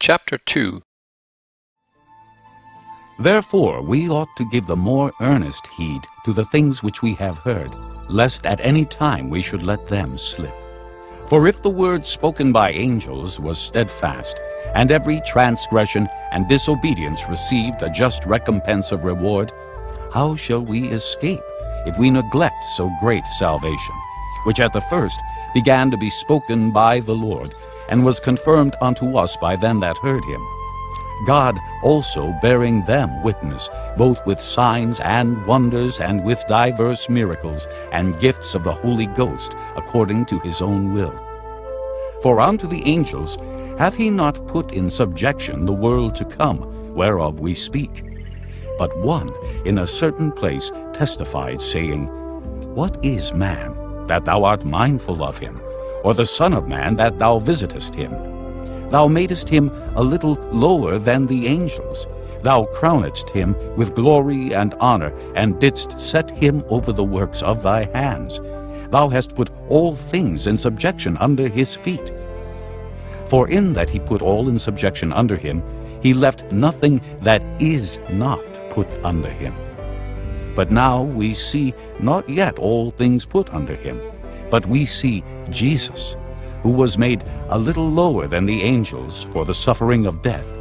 Chapter 2. Therefore we ought to give the more earnest heed to the things which we have heard, lest at any time we should let them slip. For if the word spoken by angels was steadfast, and every transgression and disobedience received a just recompense of reward, how shall we escape if we neglect so great salvation, which at the first began to be spoken by the Lord, and was confirmed unto us by them that heard him? God also bearing them witness, both with signs and wonders, and with divers miracles, and gifts of the Holy Ghost, according to his own will. For unto the angels hath he not put in subjection the world to come, whereof we speak. But one in a certain place testified, saying, What is man, that thou art mindful of him? Or the Son of Man, that thou visitest him? Thou madest him a little lower than the angels. Thou crownedst him with glory and honor, and didst set him over the works of thy hands. Thou hast put all things in subjection under his feet. For in that he put all in subjection under him, he left nothing that is not put under him. But now we see not yet all things put under him, but we see Jesus, who was made a little lower than the angels for the suffering of death,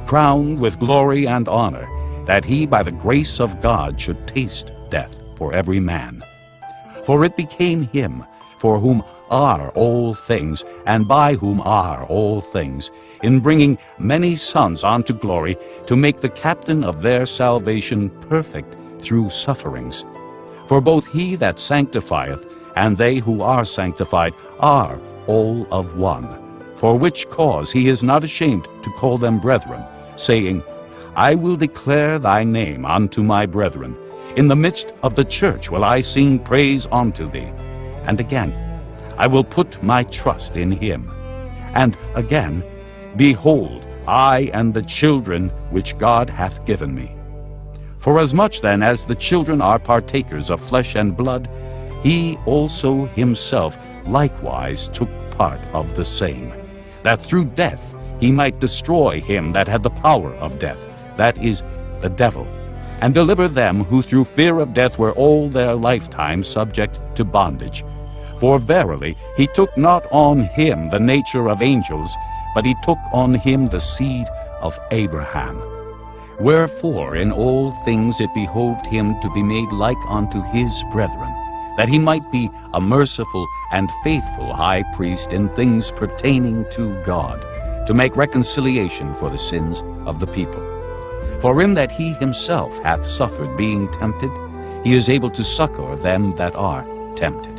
crowned with glory and honor, that he by the grace of God should taste death for every man. For it became him, for whom are all things, and by whom are all things, in bringing many sons unto glory, to make the captain of their salvation perfect through sufferings. For both he that sanctifieth and they who are sanctified are all of one. For which cause he is not ashamed to call them brethren, saying, I will declare thy name unto my brethren. In the midst of the church will I sing praise unto thee. And again, I will put my trust in him. And again, behold, I and the children which God hath given me. Forasmuch then as the children are partakers of flesh and blood, he also himself likewise took part of the same, that through death he might destroy him that had the power of death, that is, the devil, and deliver them who through fear of death were all their lifetime subject to bondage. For verily he took not on him the nature of angels, but he took on him the seed of Abraham. Wherefore in all things it behoved him to be made like unto his brethren, that he might be a merciful and faithful high priest in things pertaining to God, to make reconciliation for the sins of the people. For in that he himself hath suffered being tempted, he is able to succor them that are tempted.